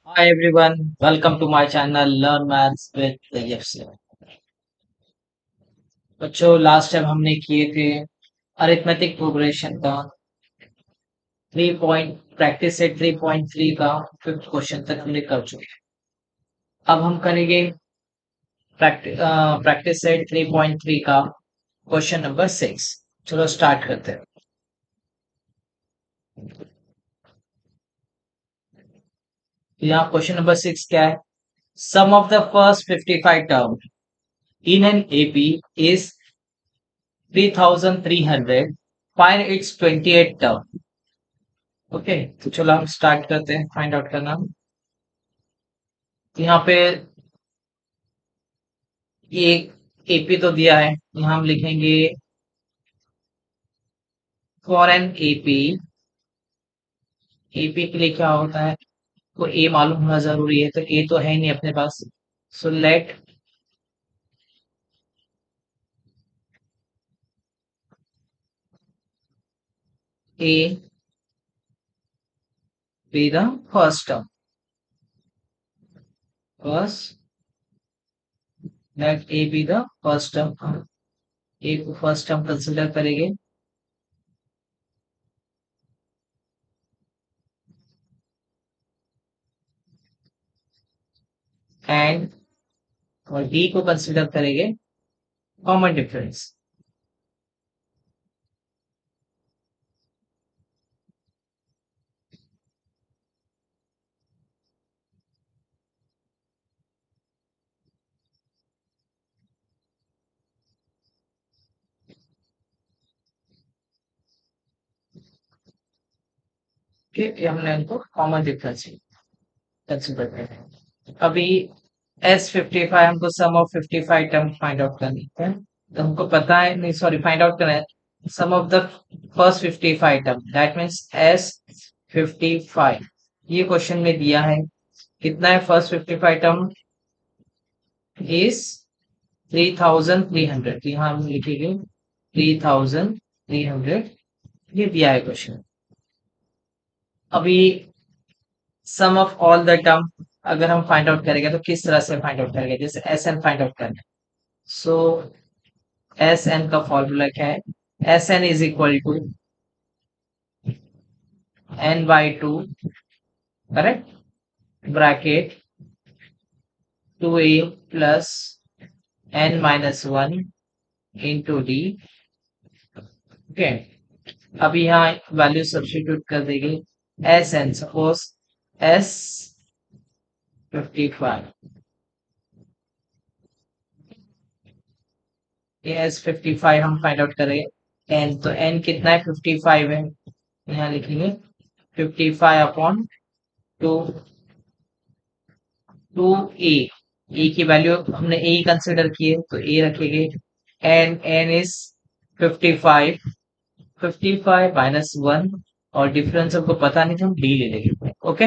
Hi everyone, welcome to my channel Learn Maths with the बच्चों last time हमने किए थे अरिथमेटिक प्रोग्रेशन का 3 पॉइंट प्रैक्टिस सेट 3.3 का फिफ्थ क्वेश्चन तक हमने कर चुके हैं। अब हम करेंगे प्रैक्टिस सेट 3.3 का क्वेश्चन नंबर 6। चलो स्टार्ट करते हैं। यहाँ क्वेश्चन नंबर 6 क्या है? Sum of the first 55 term in an AP is 3300. Find its 28 term. Okay, तो चलो हम स्टार्ट करते हैं फाइंड आउट करना। तो यहाँ पे ये एपी तो दिया है, यहाँ हम लिखेंगे फॉर एन एपी। एपी के लिए क्या होता है, तो ए मालूम होना जरूरी है, तो ए तो है ही नहीं अपने पास। So let a be the first term. First let a be the first term. A को फर्स्ट टर्म कंसिडर करेंगे एंड और डी को कंसिडर करेंगे कॉमन डिफरेंस। ये हमने इनको कॉमन डिफरेंस कंसिडर करें। अभी S55 हमको सम ऑफ 55 टर्म फाइंड आउट करनी है, तो हमको पता है, नहीं सॉरी, फाइंड आउट करना है sum of the first 55 term, that means S55। ये क्वेश्चन में दिया है कितना है, फर्स्ट 55 टर्म इज 3300। यहाँ हम लिखेंगे 3300, ये दिया है क्वेश्चन। अभी सम ऑफ ऑल द टर्म अगर हम फाइंड आउट करेंगे तो किस तरह से फाइंड आउट करेंगे, जैसे एस एन फाइंड आउट करना है। सो एस एन का फॉर्मूला क्या है? S N is equal to N by two, correct, bracket 2a plus N minus one into D. Okay, अब यहाँ वैल्यू सब्स्टिट्यूट कर देंगे। S N suppose S 55, S 55 हम फाइंड आउट करेंगे। N तो एन कितना है, 55 है, यहाँ लिखेंगे 55 upon two, two A. A की वैल्यू हमने ए कंसिडर की है, तो ए रखेंगे। N N is 55, 55 minus one, और डिफरेंस हमको पता नहीं था, हम डी ले लेंगे। ओके,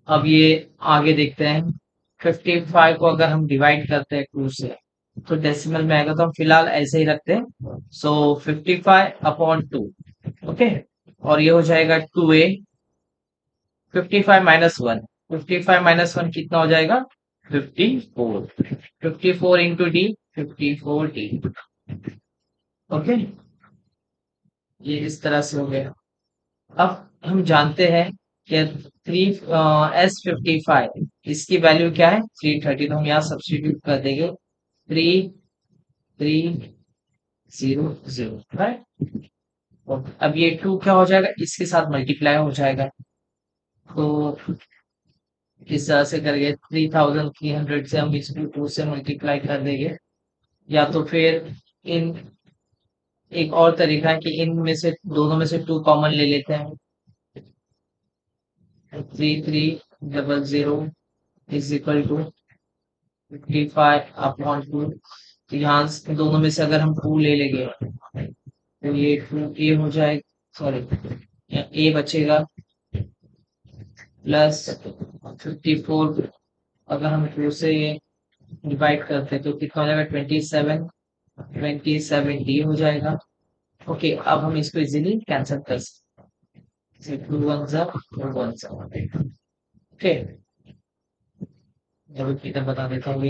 अब ये आगे देखते हैं। 55 को अगर हम डिवाइड करते हैं टू से तो डेसिमल में आएगा, तो हम फिलहाल ऐसे ही रखते हैं। सो 55 अपॉन टू, ओके, और ये हो जाएगा 2a। 55 minus one, 55 minus one कितना हो जाएगा, 54। 54 इंटू डी, 54 डी। ओके, ये इस तरह से हो गया। अब हम जानते हैं कि थ्री S55 इसकी वैल्यू क्या है, 330, तो हम यहाँ सब्स्टिट्यूट कर देंगे 3300, राइट। अब ये 2 क्या हो जाएगा, इसके साथ मल्टीप्लाई हो जाएगा, तो इस तरह से करके 3300 से हम इसको 2 से मल्टीप्लाई कर देंगे। या तो फिर इन एक और तरीका है कि इनमें से दोनों में से 2 कॉमन ले लेते हैं। 3300 is equal to 55 upon two, तो यहाँ से दोनों में से अगर हम 2 ले लेंगे तो ये 2a हो जाएगा, सॉरी यहाँ a बचेगा, प्लस 54 अगर हम 2 से डिवाइड करते हैं तो कितना हो जाएगा, 27, 27 डी हो जाएगा। ओके, अब हम इसको इजीली कैंसिल कर सकते हैं, 2 1 जा 2 1 जा। ओके, इधर बता देता हूँ।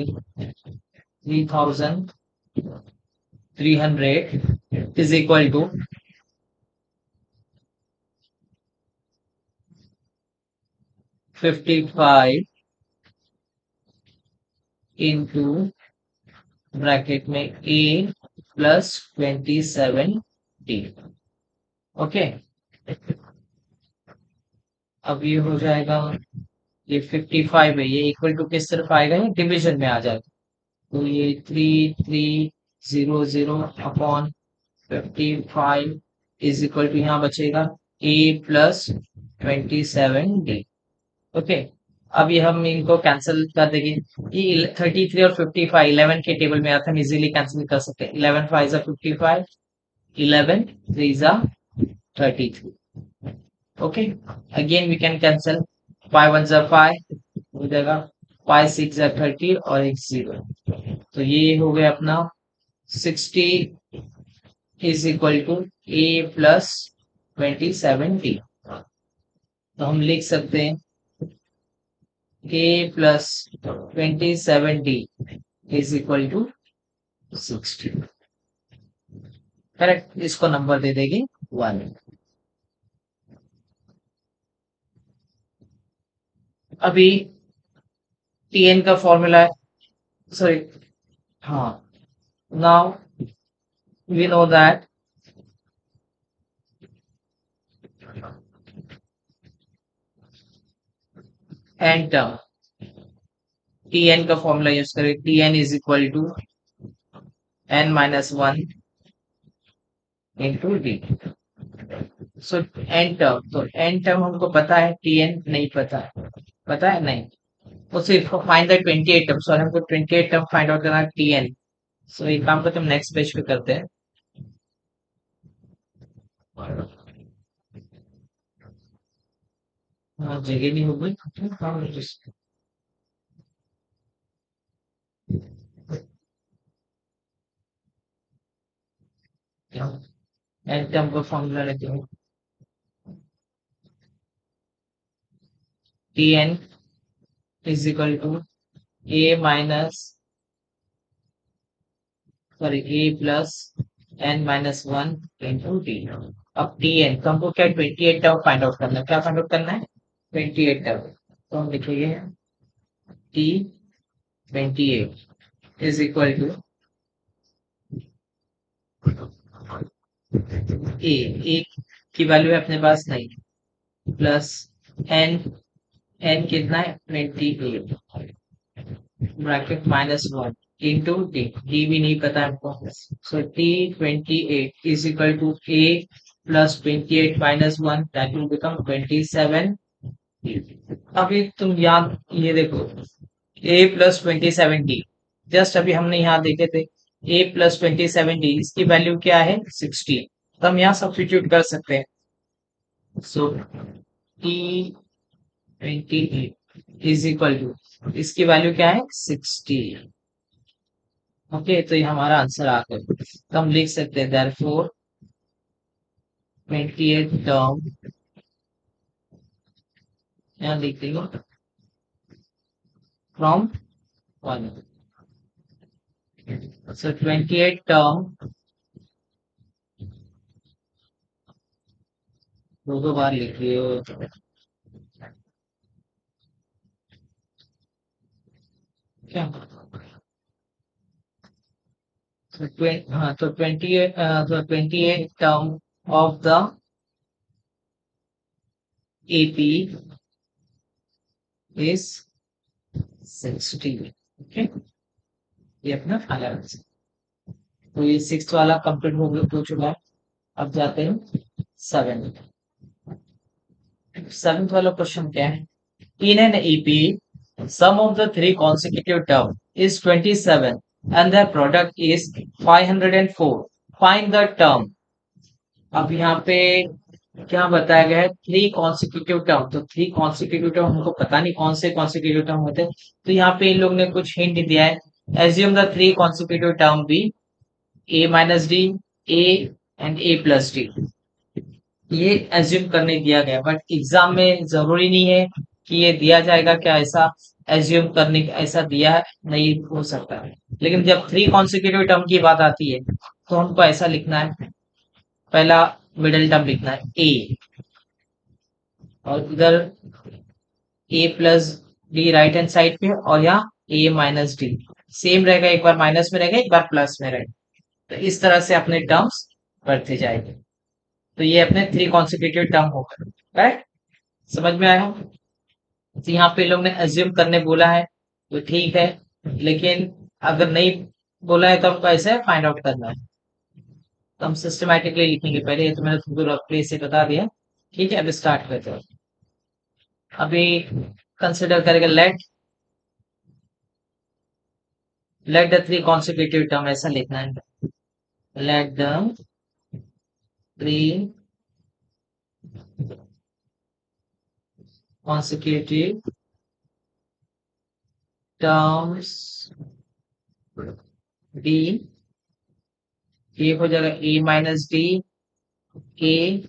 3,300 is equal to 55 into bracket में ए प्लस 27 डी। ओके, अब ये हो जाएगा, ये 55 है, ये इक्वल टू किस तरफ आएगा, ये डिवीजन में आ जाएगा। तो ये 3300 अपॉन 55 इज इक्वल टू यहाँ बचेगा ए प्लस 27 डी। ओके, अब ये हम इनको कैंसिल कर देंगे। ये 33 और 55 11 के टेबल में आते हैं, हम इजीली कैंसिल कर सकते हैं। 11 5 जा 55, 11 3 जा 33। Okay, again we can cancel, 5 1 जा 5 हो जाएगा, 5 6 जा 30 और एक 0। तो ये हो गया अपना 60 is equal to A plus 27 D. तो हम लिख सकते हैं a plus 27d is equal to 60। Correct, इसको नंबर दे देंगे 1। अभी tn का फॉर्मूला है, सॉरी, हाँ, now we know that n term, tn का फॉर्मूला यूज करें, tn is equal to n minus 1 into D. So n term, तो n टर्म हमको पता है, tn नहीं पता है, पता है नहीं, तो सिर्फ फाइंड द 28 टर्म, सो हमको 28 टर्म फाइंड आउट करना है tn। सो एक काम करते हैं, नेक्स्ट पेज पे करते हैं। हाँ, जगह नहीं हो गई, एन टर्म का फॉर्मूला लेते हैं, T N is equal to A minus, sorry, A plus N minus 1 into T. अब टी एन तो हमको क्या 28 टर्म फाइंड आउट करना है, क्या फाइंड आउट करना है, 28 टर्म। तो हम लिखेंगे T 28 is equal to a की वैल्यू है अपने पास नहीं, प्लस एन, एन कितना है 28 bracket minus 1 into d, d भी नहीं पता हमको। So t 28 is equal to A plus 28 minus 1 that will become 27। अभी तुम याद, ये देखो, ए प्लस 27 डी, जस्ट अभी हमने यहाँ देखे थे, ए प्लस 27 डी, इसकी वैल्यू क्या है 60। तो हम यहाँ सब्स्टिट्यूट कर सकते हैं। सो टी 28 इज इक्वल टू, इसकी वैल्यू क्या है 60। ओके, तो ये हमारा आंसर आ गया। तो हम लिख सकते हैं देयरफॉर 28 टर्म, यहाँ लिख देंगे फ्रॉम 1। सो 28 टर्म दो बार लिख लियो, क्या, हाँ, तो 28, तो 28 term of the AP is 60। Okay, ये अपना फाइनल आंसर। तो ये 6 वाला कंप्लीट हो चुका है। अब जाते हैं 7। 7th वाला क्वेश्चन क्या है, in an EP sum of the three consecutive term is 27 and the product is 504, find the term। अब यहाँ पे क्या बताया गया है, 3 कॉन्सिक्यूटिव टर्म, तो 3 कॉन्सिक्यूटिव टर्म हमको पता नहीं कौन से कॉन्सिक्यूटिव टर्म होते हैं, तो यहाँ पे इन लोग ने कुछ हिंट दिया है, assume the 3 consecutive term be A minus D, A and A plus D. ये एज्यूम करने दिया गया, बट एग्जाम में जरूरी नहीं है कि ये दिया जाएगा क्या, ऐसा एज्यूम करने का, ऐसा दिया है नहीं हो सकता है। लेकिन जब थ्री कॉन्सिक्यूटिव टर्म की बात आती है तो हमको ऐसा लिखना है, पहला मिडिल टर्म लिखना है ए, और इधर a plus d right hand side पे, और यहाँ ए माइनस डी सेम रहेगा, एक बार माइनस में रहेगा एक बार प्लस में रहेगा। तो इस तरह से अपने टर्म्स बढ़ते जाएंगे। तो ये अपने थ्री कॉन्सिक्यूटिव टर्म हो गए, राइट। समझ में आया। तो यहाँ पे लोग ने अज्यूम करने बोला है तो ठीक है, लेकिन अगर नहीं बोला है तो हमको ऐसे फाइंड आउट करना है। तो हम सिस्टमैटिकली लिखेंगे पहले, ये तो मैंने तुमको रफली से बता दिया। ठीक है, अब स्टार्ट करते हैं। अभी कंसिडर करेंगे, let the three consecutive term, ऐसा लिखना है। Let the three consecutive terms D, ये हो जाएगा ए माइनस डी, ए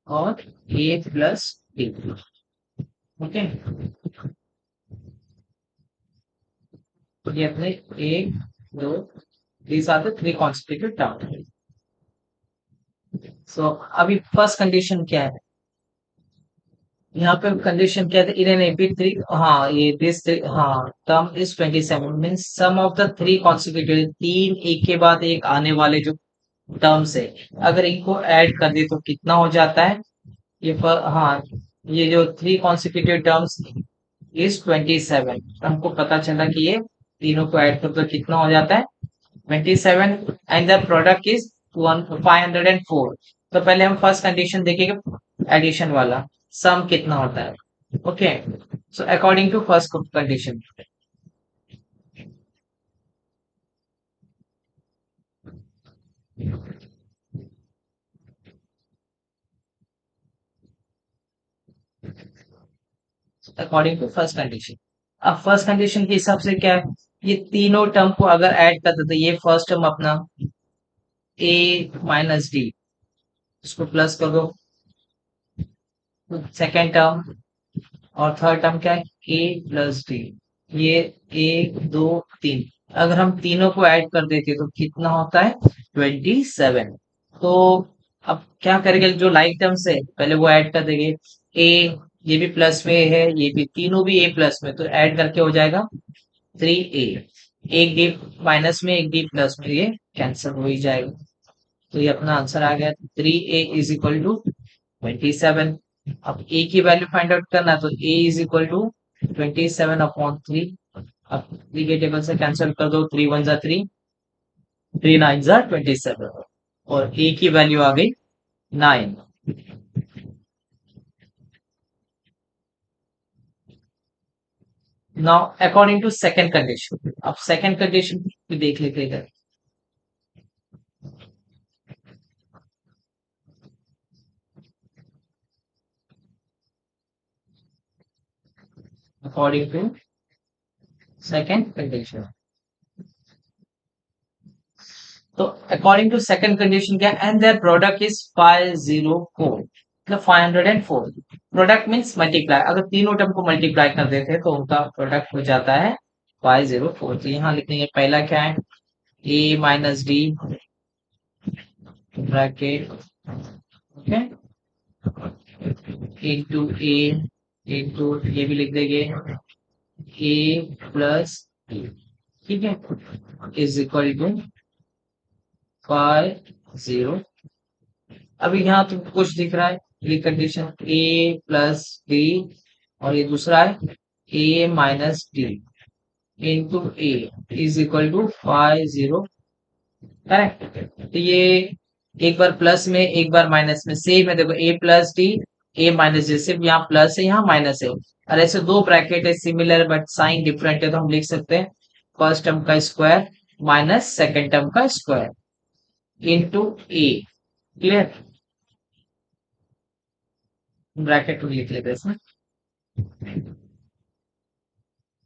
और ए प्लस डी। ओके, तो ये अपने एक दो, these are the three consecutive terms। सो अभी फर्स्ट कंडीशन क्या है, यहाँ पे कंडीशन क्या है, इन एन थ्री, हाँ ये दिस, हाँ term is 27 means sum of the three consecutive, तीन एक के बाद एक आने वाले जो टर्म्स है, अगर इनको ऐड कर दे तो कितना हो जाता है। हाँ, ये जो थ्री कॉन्सिक्यूटिव टर्म्स इज 27, हमको पता चला कि ये तीनों को ऐड कर दो कितना हो जाता है 27, एंड द प्रोडक्ट इज 504। तो पहले हम फर्स्ट कंडीशन देखेंगे एडिशन वाला, सम कितना होता है। Okay, so according to first condition, according to first condition, अब फर्स्ट कंडीशन के हिसाब से क्या है, ये तीनों टर्म को अगर ऐड कर दे तो ये फर्स्ट टर्म अपना ए माइनस डी, इसको प्लस कर दो, सेकेंड टर्म और थर्ड टर्म क्या है ए प्लस डी, ये एक दो तीन, अगर हम तीनों को ऐड कर देते तो कितना होता है 27। तो अब क्या करेंगे, जो लाइक टर्म्स है पहले वो ऐड कर देंगे, ए, ये भी प्लस में है, ये भी, तीनों भी ए प्लस में, तो ऐड करके हो जाएगा 3a, एक डी माइनस में एक डी प्लस में, ये कैंसिल हो ही जाएगा। तो ये अपना आंसर आ गया, 3a इज इक्वल टू 27। अब ए की वैल्यू फाइंड आउट करना है, तो ए इज इक्वल टू 27/3। अब थ्री के टेबल से कैंसिल कर दो, 3 1 जा 3, 3 9 जा 27, और ए की वैल्यू आ गई 9। Now according to second condition, अब सेकंड कंडीशन भी देख लेते हैं इधर। अकॉर्डिंग टू सेकंड कंडीशन, तो अकॉर्डिंग टू सेकंड कंडीशन क्या, एंड देयर प्रोडक्ट इज 504, मतलब 504। प्रोडक्ट मीन्स मल्टीप्लाई, अगर तीनों टर्म को मल्टीप्लाई कर देते हैं तो उनका प्रोडक्ट हो जाता है 504। तो यहाँ लिखने के पहला क्या है, a minus d bracket, okay, into a, into ये भी लिख देंगे ए प्लस डी, ठीक है, इज इक्वल टू 504। अभी यहाँ तो कुछ दिख रहा है, ये कंडीशन ए प्लस डी, और ये दूसरा है a minus d into a is equal to 50, correct. तो ये एक बार प्लस में एक बार माइनस में सेम है, देखो ए प्लस डी, ए माइनस डी, सिर्फ यहाँ प्लस है यहाँ माइनस है, और ऐसे दो ब्रैकेट है सिमिलर बट साइन डिफरेंट है, तो हम लिख सकते हैं फर्स्ट टर्म का स्क्वायर माइनस सेकेंड टर्म का स्क्वायर इंटू ए, क्लियर, ब्रैकेट को लिख लेते हैं इसमें,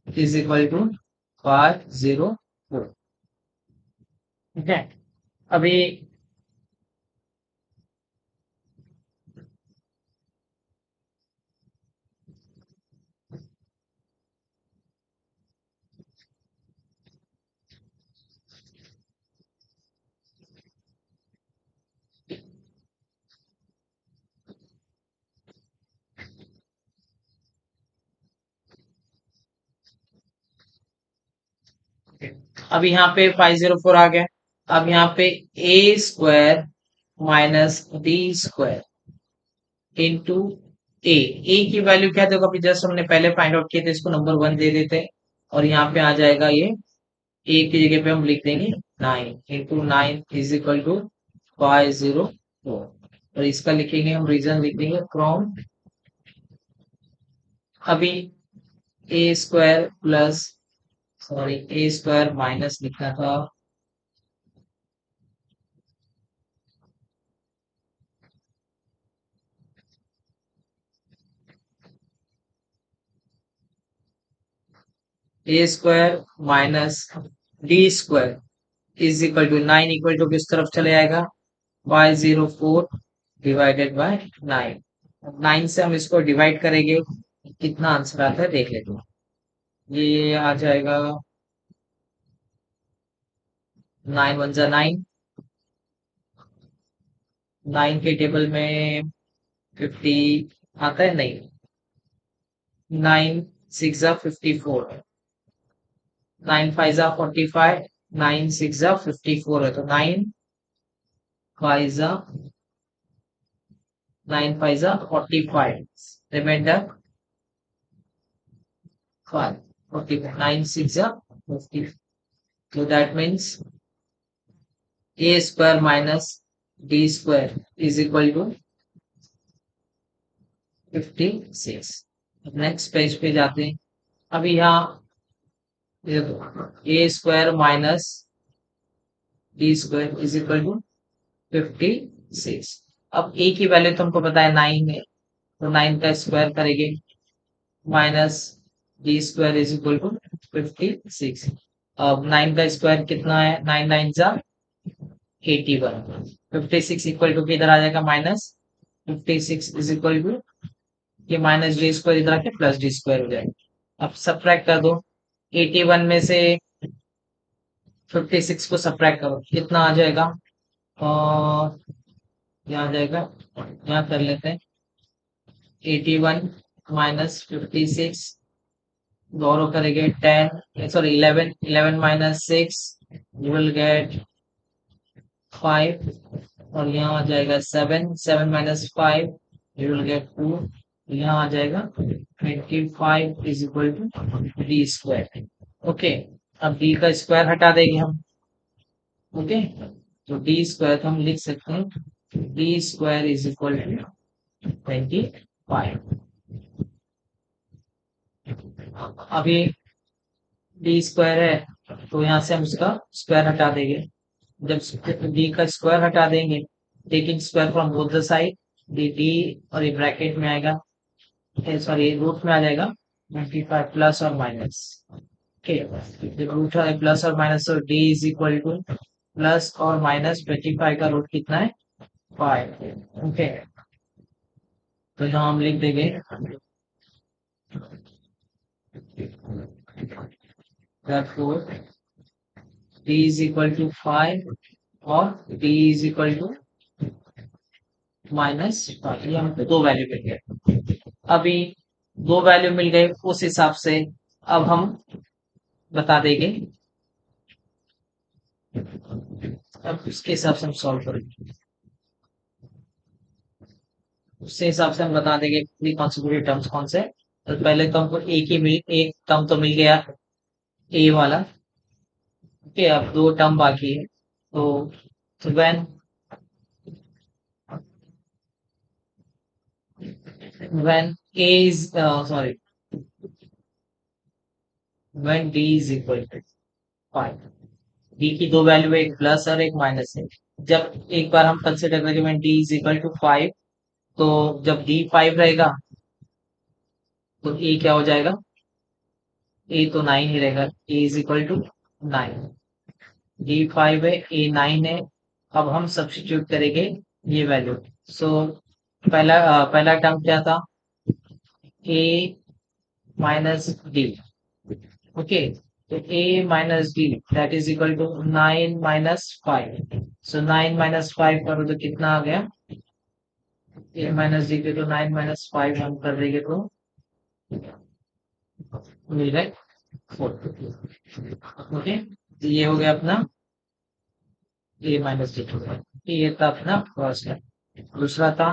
इज इक्वल टू 504। ठीक है, अभी अब यहाँ पे 504 आ गया। अब यहाँ पे a square minus D square into a की वैल्यू क्या देखो, अभी जस्ट हमने पहले फाइंड आउट किया था, इसको नंबर 1 दे देते हैं और यहाँ पे आ जाएगा ये ए की जगह पे हम लिख देंगे 9 इंटू 9 इज इक्वल टू 504 और इसका लिखेंगे हम रीजन लिख देंगे फ्रॉम, अभी a square plus, sorry a square minus लिखना था, a square minus D square is equal to 9 equal to किस तरफ चले जाएगा 504 डिवाइडेड बाय 9। 9 से हम इसको डिवाइड करेंगे, कितना आंसर आता है देख लेते हैं। ये आ जाएगा 9 वन जा 9, 9 के टेबल में 50 आता है नहीं, 9 6 जा 54, 9 5 जा 45, 9 6 जा 54 है, तो 9 5 जा 9 5 जा 45, रिमाइंडर 5 45, 9 6 जा 50, so that means a square minus d square is equal to 56। अब नेक्स्ट पेज पे जाते हैं। अभी यहाँ a square minus D square is equal to 56। अब ए की वैल्यू तो हमको पता है 9 है, तो 9 का स्क्वायर करेंगे minus D square is equal to 56। अब 9 का स्क्वायर कितना है, 9 9 जा 81, 56 इक्वल टू किधर आ जाएगा माइनस 56 इज इक्वल टू, ये माइनस डी स्क्वायर इधर आके प्लस डी स्क्वायर हो जाएगा। अब सब्ट्रैक्ट कर दो, 81 में से 56 को सब्ट्रैक्ट करो, कितना आ जाएगा, और यहाँ आ जाएगा, यहाँ कर लेते हैं 81 माइनस 56, गौरव करेंगे 10 sorry 11, 11 minus 6 you will gate 5 और यहाँ आ जाएगा 7, 7 माइनस 5 यू विल गेट 2, यहाँ आ जाएगा 25 is equal to D square. Okay, अब डी का स्क्वायर हटा देंगे हम। ओके, तो डी स्क्वायर हम लिख सकते हैं D square is equal to 25। अभी डी स्क्वायर है तो यहाँ से हम उसका स्क्वायर हटा देंगे, जब डी का स्क्वायर हटा देंगे taking square from both the side, D और ये ब्रैकेट में आएगा, सॉरी रूट में आ जाएगा 25 प्लस और माइनस। ओके, जब रूट है प्लस और माइनस तो D is equal two plus और माइनस 25 का रूट कितना है 5। ओके, तो यहाँ हम लिख देंगे therefore d is equal to 5 और d is equal to -5, ये हमको दो वैल्यू मिल गए। अभी दो वैल्यू मिल गए, उस हिसाब से अब हम बता देंगे, अब उसके हिसाब से हम सॉल्व करेंगे, उसके हिसाब से हम बता देंगे प्री कॉन्सिक्यूटिव टर्म्स कौन से। तो पहले तो हमको एक टर्म तो मिल गया ए वाला। ओके, अब दो टर्म बाकी है, तो when a is sorry when d is equal to 5, d की दो वैल्यू है, एक प्लस और एक माइनस है। जब एक बार हम कंसिडर करेंगे when d is equal to 5, तो जब d 5 रहेगा तो a क्या हो जाएगा, a तो 9 ही रहेगा, a is equal to 9, d 5 है a 9 है। अब हम सब्स्टिट्यूट करेंगे ये वैल्यू, सो पहला टर्म क्या था a माइनस डी। ओके, तो a minus D that is equal to 9 minus 5, so 9 minus 5 करो तो कितना आ गया a माइनस डी पे, तो 9 माइनस 5 हम कर देंगे तो मिल गए 4। ओके, तो ये हो गया अपना ए माइनस डी। ये था अपना फर्स्ट है। दूसरा था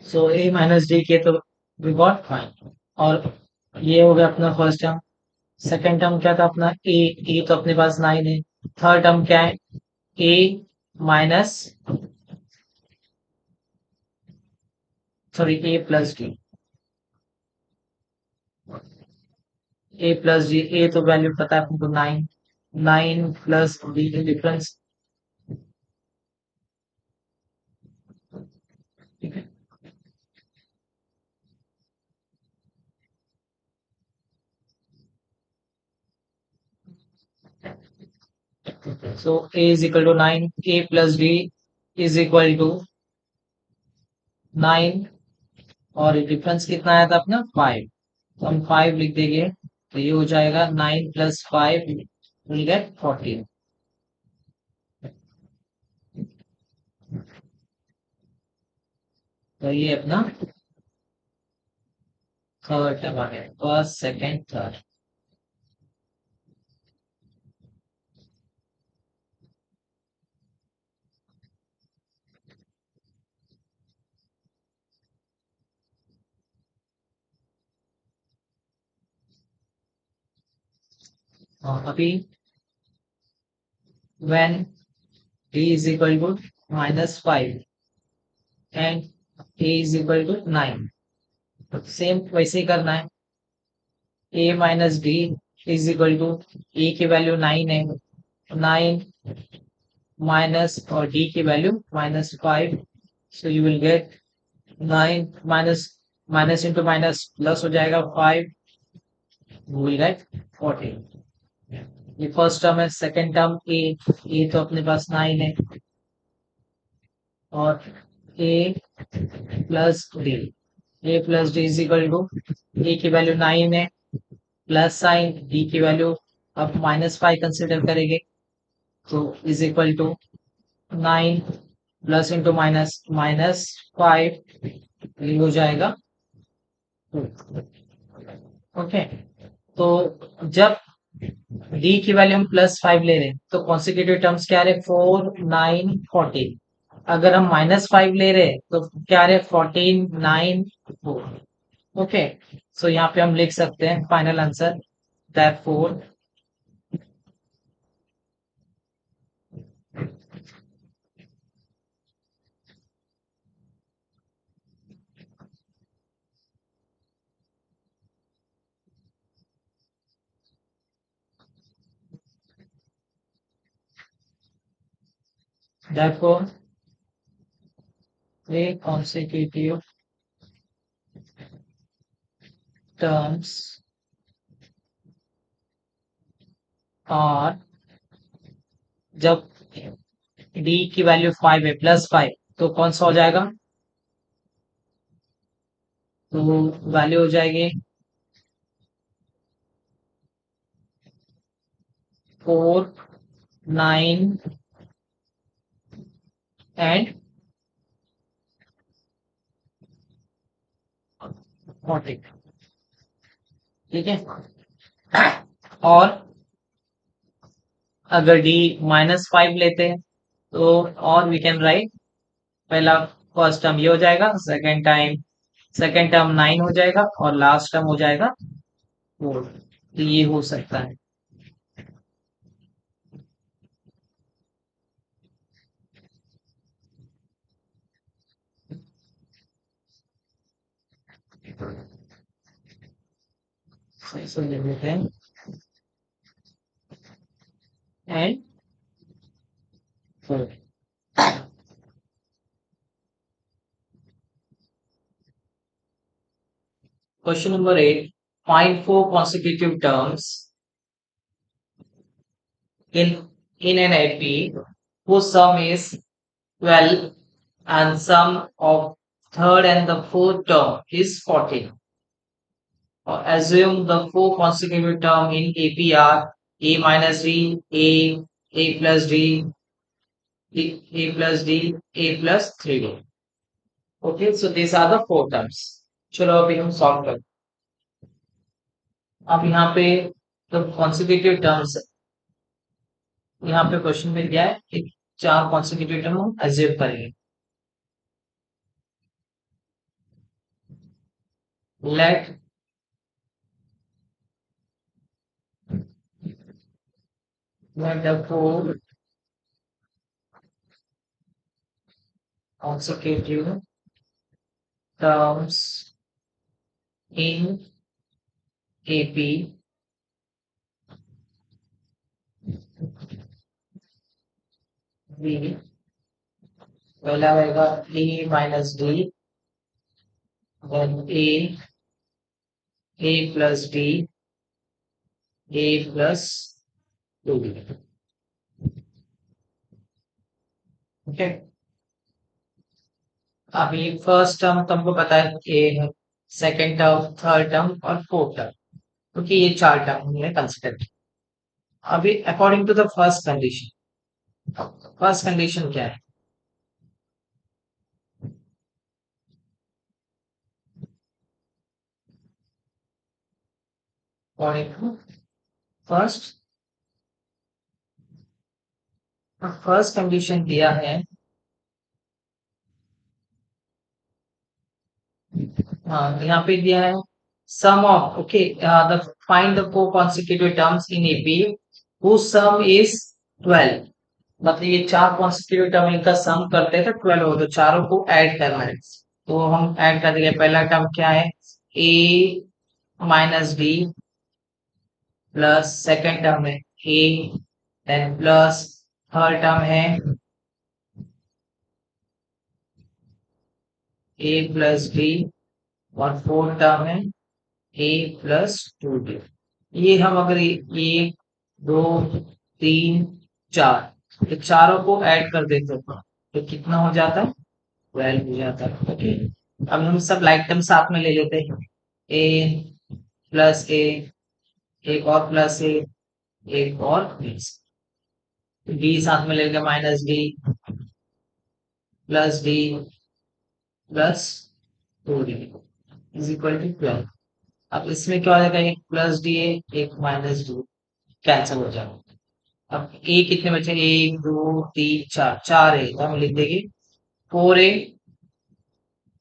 सो ए माइनस डी के तो वी गॉट फाइन। और ये हो गया अपना फर्स्ट टर्म। सेकेंड टर्म क्या था अपना ए तो अपने पास 9 है। थर्ड टर्म क्या है a minus sorry A plus D. A plus D a तो वैल्यू पता है आपको 9। 9 प्लस डी का डिफरेंस। ठीक है। So a is equal to 9 a plus D is equal to 9 और डिफरेंस कितना आया था अपना 5। तो हम 5 लिख देंगे तो ये हो जाएगा 9 प्लस 5 विल गेट 14। तो ये अपना थर्ड टर्म आ गया फर्स्ट सेकेंड थर्ड। अभी when d is equal to minus 5 and a is equal to 9 same वैसे ही करना है। a minus d is equal to a की वैल्यू 9 है। 9 माइनस और डी की value -5। So you will get 9 minus minus into minus plus हो जाएगा 5। You will get 14। ये फर्स्ट टर्म है। सेकेंड टर्म ए तो अपने पास 9 है और a plus D. A plus D is equal to a की वैल्यू 9 है प्लस साइन डी की वैल्यू अब -5 कंसिडर करेंगे तो is equal to 9 plus into minus -5 ये हो जाएगा 2। ओके। तो जब डी की वैल्यू हम +5 ले रहे हैं तो कॉन्सिक्यूटिव टर्म्स क्या रहे 4 9 14। अगर हम -5 ले रहे हैं तो क्या रहे 14 9 4। ओके। सो यहाँ पे हम लिख सकते हैं final answer therefore therefore a consecutive terms are जब डी की वैल्यू 5 है +5 तो कौन सा हो जाएगा तो वैल्यू हो जाएगी 4 9 एंड 40। ठीक है। और अगर डी -5 लेते हैं तो और वी कैन राइट पहला फर्स्ट टर्म ये हो जाएगा सेकेंड टर्म 9 हो जाएगा और लास्ट टर्म हो जाएगा 4। तो ये हो सकता है। सो ले लेते हैं and 4। Question number 8. Find four consecutive terms in an AP whose sum is 12 and sum of third and the fourth term is 14. Assume the four consecutive term in AP are A minus D, A plus D, A plus D, A plus 3D. Okay, so these are the four terms. चलो अभी हम solve करते हैं। अब यहाँ पे तो consecutive terms, यहाँ पे क्वेश्चन में दिया है कि चार कॉन्सिक्यूटिव टर्म हम एज्यूम करेंगे। Let let the four consecutive terms in AP be, पहला आएगा A minus D, then A plus D, A plus 2D। Okay, अभी फर्स्ट टर्म तुमको पता है A है, सेकेंड टर्म, थर्ड टर्म और फोर्थ टर्म, क्योंकि ये चार टर्म हमने कंसिडर किया। अभी according to the first condition क्या है? According to first first condition दिया है, हाँ यहाँ पे दिया है sum of, okay, the find the four consecutive terms in AP whose sum is 12। मतलब ये चार कॉन्सिक्यूटिव टर्म इनका सम करते हैं तो 12 हो, तो चारों को ऐड करना है। तो हम ऐड कर देंगे। पहला टर्म क्या है? A minus D plus second term है a, then plus third term है ए प्लस डी और फोर्थ टर्म है ए प्लस 2d। ये हम अगर एक, दो, तीन, चार, तो चारों को ऐड कर देते हैं तो कितना हो जाता है? 12 हो जाता है। ओके, अब हम सब लाइक टर्म साथ में ले लेते हैं। ए प्लस ए, एक और प्लस ए, एक और प्लस डी साथ में लेंगे, minus D plus D plus 2d is equal to 12। अब इसमें क्या हो जाएगा? एक प्लस डी, एक माइनस डी कैंसिल हो जाएगा। अब ए कितने बचे? एक, दो, तीन, चार, चार है तो हम लिख देंगे 4a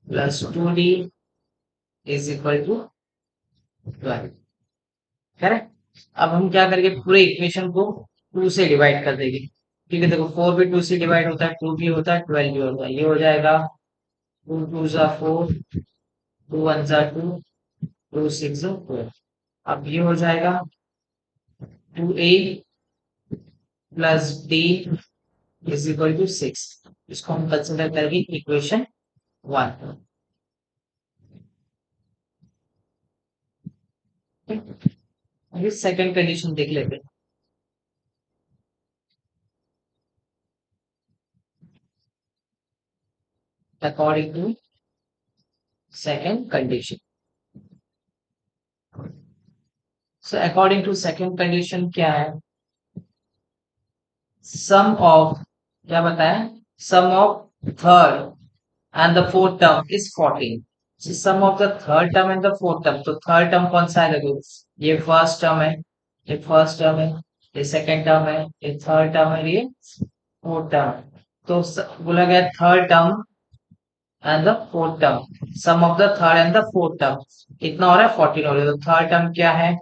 plus 2d is equal to 12। Correct. अब हम क्या करेंगे? पूरे इक्वेशन को 2 से डिवाइड कर देंगे। ठीक है, देखो 4 भी 2 से डिवाइड होता है, 2 भी होता है, 12 भी होता है। ये हो जाएगा 2 2 जा 4, 2 1 जा 2, 2 6 जा 4। अब ये हो जाएगा 2a plus D is equal to 6। इसको हम कंसिडर करेंगे इक्वेशन 1। अभी सेकंड कंडीशन देख लेते हैं। According to second condition, so according to second condition क्या है? सम ऑफ, क्या बताया? Sum of third and the fourth term is 14। Sum of the third term and the fourth term, तो third term कौन सा है? देखो ये फर्स्ट टर्म है, ये फर्स्ट टर्म है, ये सेकंड टर्म है, ये थर्ड टर्म है, ये फोर्थ टर्म है। तो बोला गया third term and the fourth term, sum of the third and the fourth term कितना हो रहा है? 14 हो रहा है। तो थर्ड टर्म क्या है?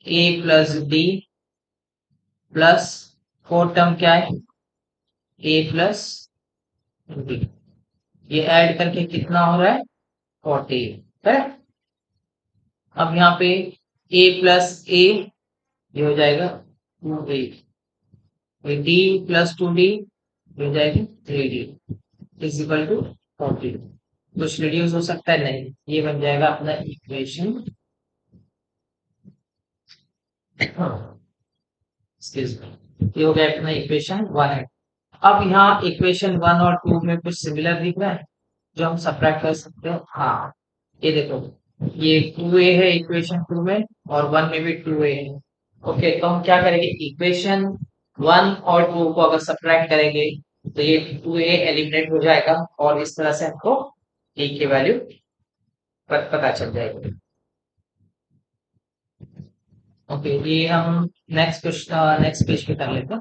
A plus D plus fourth term क्या है? A plus D. ये ऐड करके कितना हो रहा है? 40 है। अब यहाँ पे a प्लस ए, ये हो जाएगा 2a, डी प्लस 2d ये हो जाएगी 3d इज इक्वल टू 40। कुछ रिड्यूस हो सकता है? नहीं, ये बन जाएगा अपना इक्वेशन, एक्सक्यूज मी, ये हो गया अपना इक्वेशन 1 है। अब यहाँ इक्वेशन 1 और 2 में कुछ सिमिलर दिख रहा है जो हम सब्ट्रैक्ट कर सकते हैं। हाँ, ये देखो, ये 2a है इक्वेशन 2 में और 1 में भी 2a है। ओके, तो हम क्या करेंगे, इक्वेशन 1 और 2 को अगर सब्ट्रैक्ट करेंगे तो ये 2a एलिमिनेट हो जाएगा और इस तरह से हमको a की वैल्यू पता चल जाएगी। ओके, ये हम नेक्स्ट पेज पे कर लेते हैं।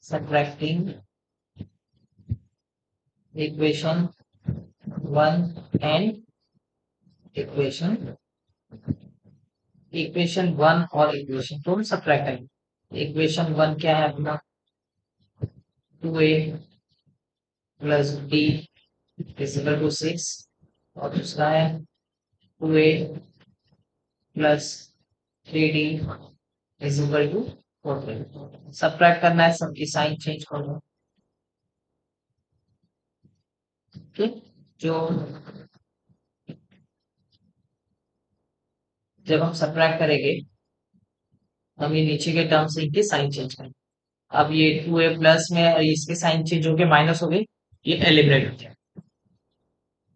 Subtracting equation 1 and equation equation 1 और इक्वेशन 2 सब्ट्रैक्ट करेंगे। इक्वेशन 1 क्या है अपना, 2a plus b equal to 6 और दूसरा है 2a plus 3d equal to 4। Subtract करना है, सबकी साइन चेंज कर लो। ठीक, जो जब हम सब्ट्रैक्ट करेंगे हम ये नीचे के टर्म से इनके साइन चेंज करेंगे। अब ये 2a प्लस में इसके साइन चेंज हो गए, माइनस हो गए, ये एलिमिनेट हो जाए।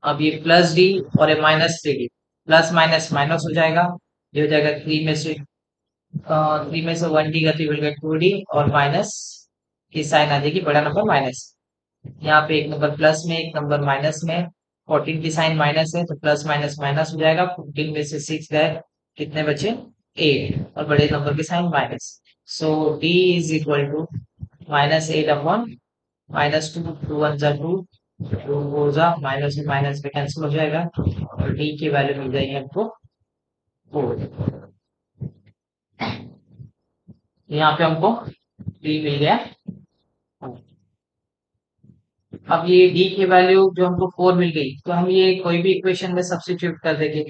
अब ये प्लस डी और ये minus 3d, plus minus minus हो जाएगा, ये हो जाएगा 3 में से 1d गति मिल गया 2d और माइनस की साइन आ जाएगी बड़ा नंबर माइनस। यहाँ पे एक नंबर प्लस में एक नंबर माइनस में, 14 की साइन माइनस है तो प्लस माइनस माइनस हो जाएगा, 15 में से 6 गए, कितने बचे 8 और बड़े नंबर की sign minus. So d is equal to -8 upon -2, 2 1 जा 2, 2 हो जा माइनस में माइनस में कैंसिल हो जाएगा और d की वैल्यू मिल जाएगी हमको 4। यहाँ पे हमको d मिल गया। अब ये d की वैल्यू जो हमको 4 मिल गई तो हम ये कोई भी इक्वेशन में सब्स्टिट्यूट कर देंगे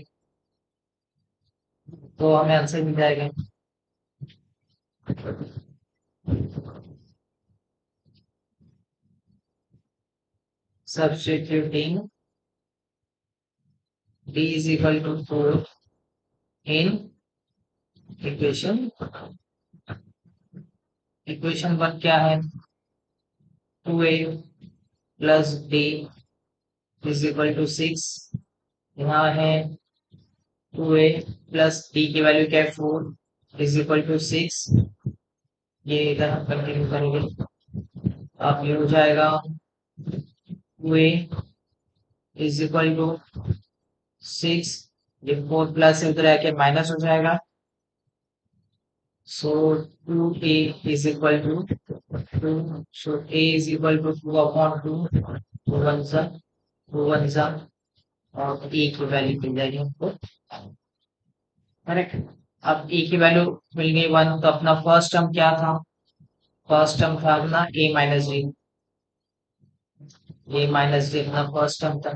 तो हमें आंसर मिल जाएगा। Substituting d is equal to 4 in equation equation 1 क्या है, 2a plus d is equal to 6। यहाँ है 2a प्लस d की वैल्यू क्या है 4 इज इक्वल टू 6। ये इधर हम कंटिन्यू करेंगे। अब ये हो जाएगा 2a इज इक्वल टू 6, ये 4 प्लस है उधर आके माइनस हो जाएगा। So 2a is equal to 2, so a is equal to 2 upon 2, 2 1 सा 2 1 सा और a की वैल्यू मिल जाएगी हमको, करेक्ट। अब a की वैल्यू मिल गई 1 तो अपना फर्स्ट टर्म क्या था, फर्स्ट टर्म था अपना a minus D, a minus D अपना फर्स्ट टर्म था।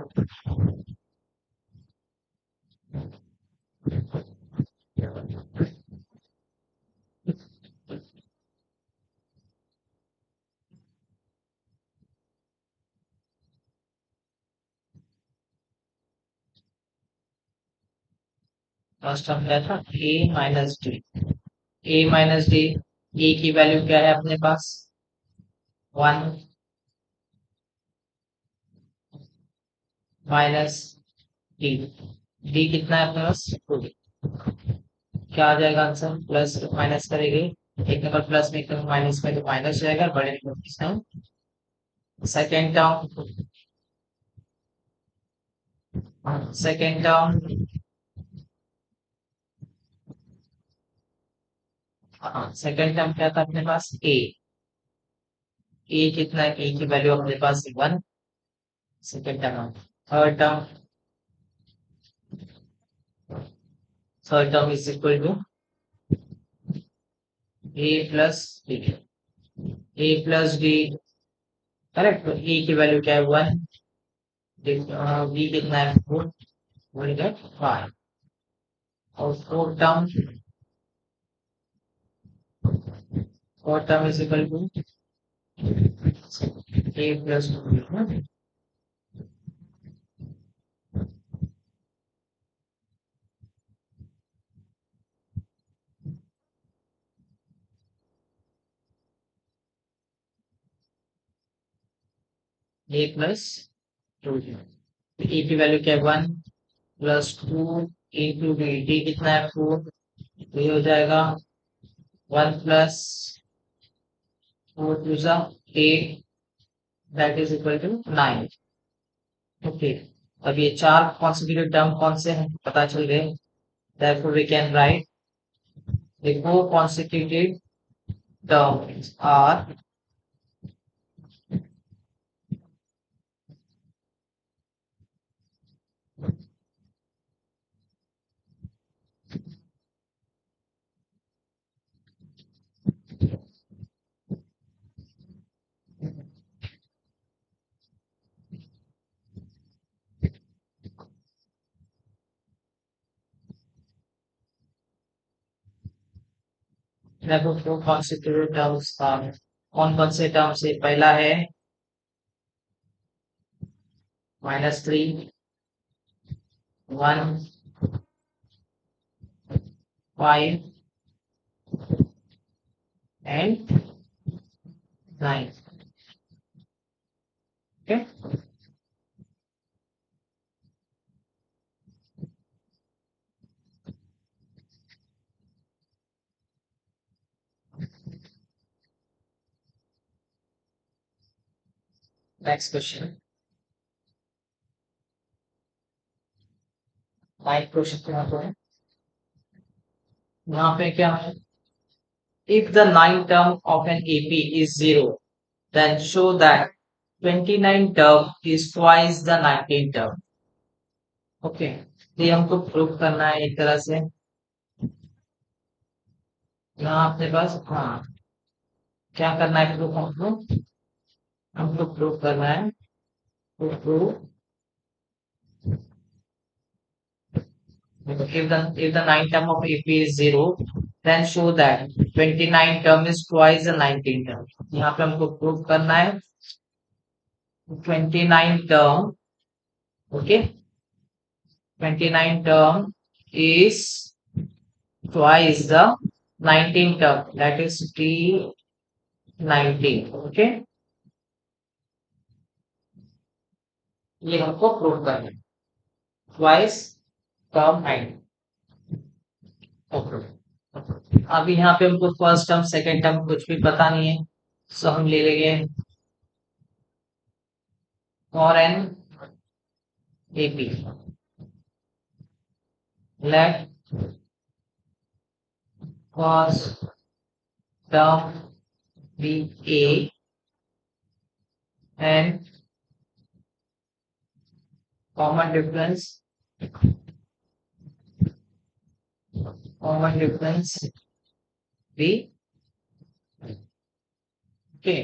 फर्स्ट टर्म क्या था a minus D, a minus D, a की वैल्यू क्या है अपने पास 1 माइनस डी, डी कितना है अपने पास 2, क्या आ जाएगा आंसर, प्लस माइनस करेंगे, एक नंबर प्लस में एक नंबर माइनस में तो माइनस जाएगा बड़े नंबर की sign. Second term second term second term क्या था अपने पास ए कितना है, ए की वैल्यू अपने पास 1 second term. Third term third term is equal to A plus D, A plus D, correct. तो ए की वैल्यू क्या है 1, बी कितना है 4, 5 और fourth term is equal to A plus 2, a plus two, a की वैल्यू क्या है 1 प्लस 2 इंटू डी, डी कितना है 4, तो ये हो जाएगा 1 प्लस 4 टू ज़ा 8, that is equal to 9। Okay, अब ये चार कॉन्सिक्यूटिव टर्म कौन से हैं पता चल गए। therefore we can write the four consecutive terms are therefore four consecutive terms are कौन कौन से टर्म से, पहला है -3, 1, 5 and 9। okay, next question, 9 question यहाँ पे है। यहाँ पे क्या है, if the ninth term of an AP is 0, then show that 29 term is twice the 19 term। Okay, तो ये हमको प्रूव करना है एक तरह से। यहाँ अपने पास हाँ, क्या करना है प्रूफ हमको प्रूव करना है, तो prove if the ninth term of AP is 0, then show that 29 term is twice the 19 term। यहाँ पे हमको प्रूव करना है 29 term, okay, 29 term is twice the 19 term, that is T19। Okay, ये हमको प्रूव करना है twice term 9। अभी यहाँ पे हमको फर्स्ट टर्म सेकेंड टर्म कुछ भी पता नहीं है, सो हम ले लेंगे for an AP, let first term be a and common difference be. Okay,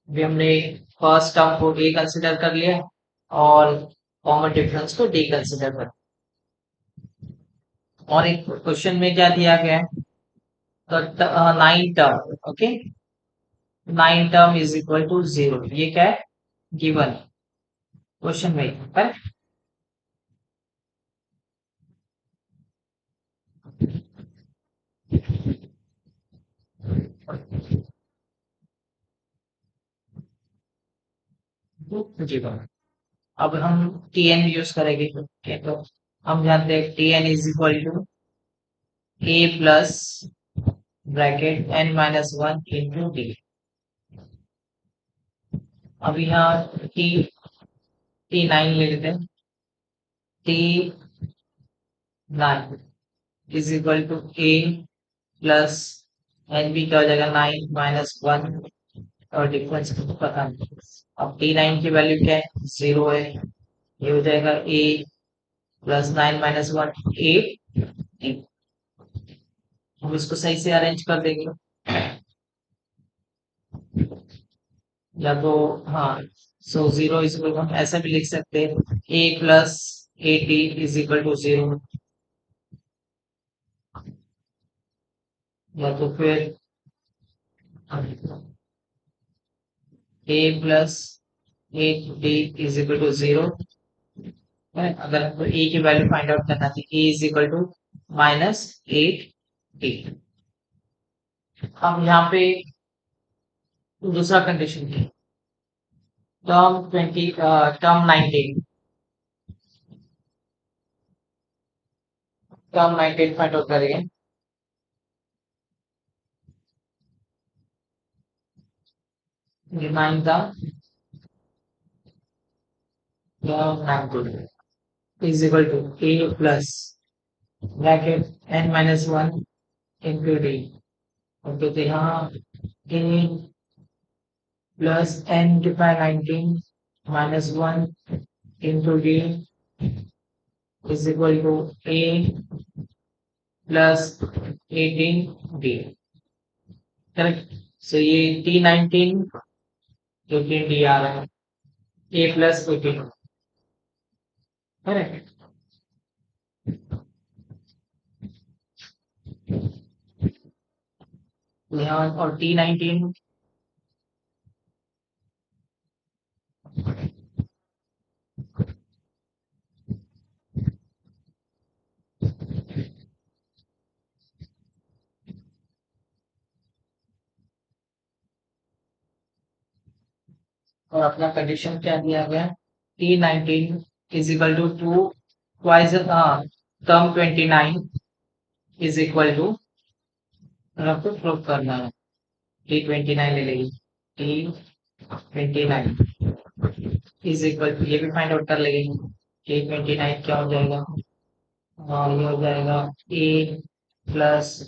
अभी हमने फर्स्ट टर्म को ए कंसिडर कर लिया और कॉमन डिफरेंस को डी कंसिडर कर। और एक क्वेश्चन में क्या दिया गया है, तो 9 term, okay, 9 term is equal to 0, ये क्या है गिवन क्वेश्चन में, करेक्ट। गिवन, अब हम Tn यूज करेंगे, ठीक है, तो हम जानते हैं Tn is equal to a plus bracket n minus 1 into d. अब यहाँ T9 ले लेते हैं, T9 is equal to a plus n b का हो जाएगा 9 माइनस 1, और डिफरेंस तो पता नहीं। अब T9 की वैल्यू क्या है 0 है, ये हो जाएगा a प्लस 9 माइनस 1 8। हम इसको सही से अरेंज कर देंगे, या तो हाँ, सो 0 इज इक्वल हम ऐसा भी लिख सकते हैं a plus 80 is equal to 0, या तो फिर a plus 8d is equal to 0। अगर हमको a की वैल्यू फाइंड आउट करना थी, a is equal to minus 8d। हम यहाँ पे दूसरा कंडीशन की, टर्म 19, टर्म 19 फाइंड आउट करेंगे। Remind the term 19 is equal to a plus bracket n minus 1 into d। Okay, तो यहाँ a plus n divide 19 minus 1 into d is equal to a plus 18d। Correct. So ये t19 जो कि d आ रहा है a plus 18। Correct. यहाँ और t19 और अपना कंडीशन क्या दिया गया, t19 is equal to two twice term 29 is equal to, आपको प्रूव करना है, t29 ले लेगी, t29 इज इक्वल टू, ये भी फाइंड आउट कर लेगी, t29 क्या हो जाएगा, ये हो जाएगा a प्लस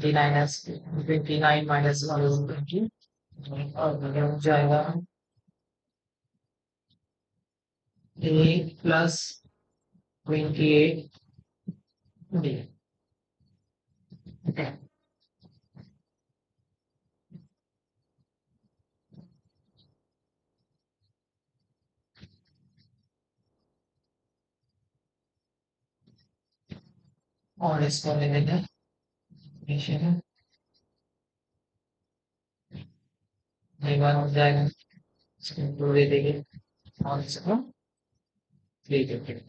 29 माइनस 1 इज 20, और ये हो जाएगा a प्लस 28 b। और इसको ले लेते हैं, एक बार हो जाएगा, इसको दो दे देंगे और इसको थ्री दे देंगे।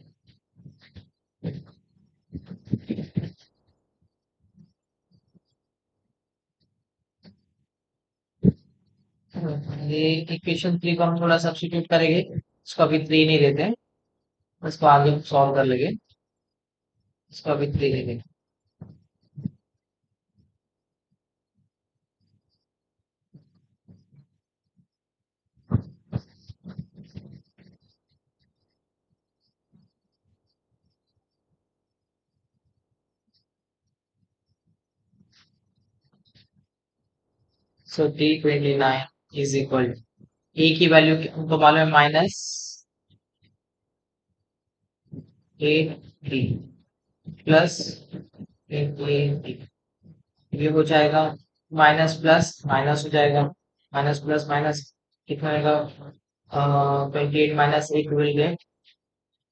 ये इक्वेशन 3 को हम थोड़ा सब्स्टिट्यूट करेंगे, इसको अभी 3 नहीं देते हैं, इसको आगे सॉल्व कर लेंगे, इसको अभी 3 दे देंगे। सो t29 इज इक्वल, ए की वैल्यू हमको मालूम है माइनस 8d प्लस 28d, ये हो जाएगा माइनस प्लस माइनस हो जाएगा, माइनस प्लस माइनस कितना आएगा, 28 माइनस 8 विल गेट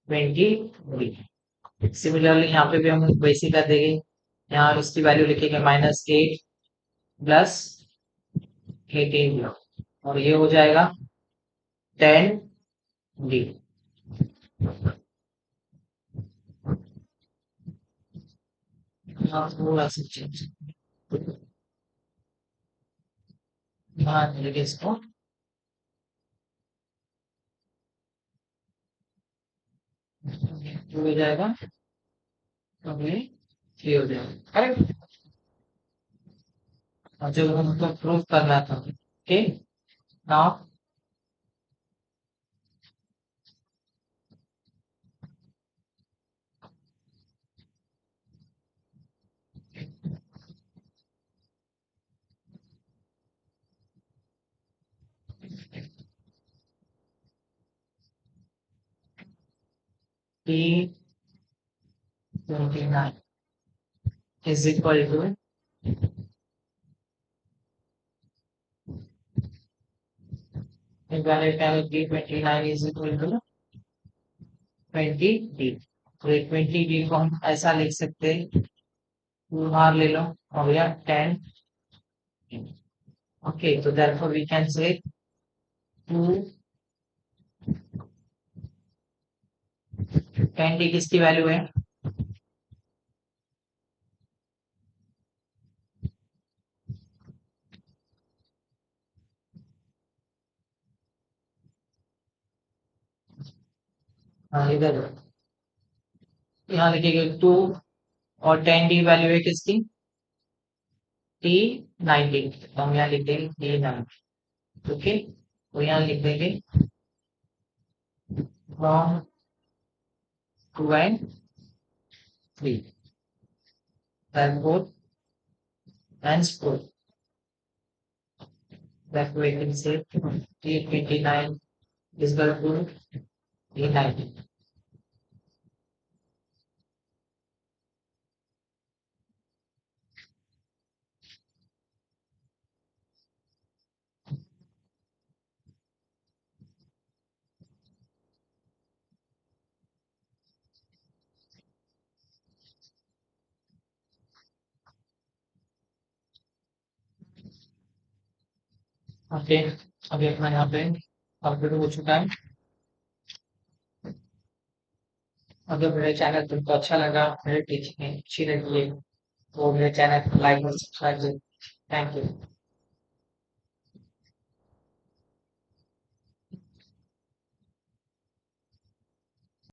20। सिमिलरली यहाँ पे भी हम वैसे कर देंगे, यहाँ इसकी वैल्यू लिखेंगे माइनस 8 प्लस 18 और ये हो जाएगा 10d। हाँ थोड़ा सा चेंज, हाँ लिखे इसको, हो जाएगा, अभी ये हो जाएगा, करेक्ट। और जो हमको प्रूफ करना था, ठीक, now t29 is equal to t29 is equal to 20d। तो 20d को हम ऐसा लिख सकते हैं, बाहर ले लो, हो गया 10। ओके, तो therefore we can say 2 ten T किसकी वैल्यू है? हाँ इधर यहाँ लिखेंगे टू, और टेन टी वैल्यू है किसकी? टी 90, तो हम यहाँ लिख देंगे टी 90। ओके, तो यहाँ लिख देंगे from two and three, therefore henceforth that we can say T29 is equal to T90. Okay, अभी अपना यहाँ पे कंप्लीट हो चुका है। अगर मेरे चैनल तुमको अच्छा लगा, मेरी टीचिंग अच्छी लगी है, तो मेरे चैनल को लाइक और सब्सक्राइब जरूर। Thank you.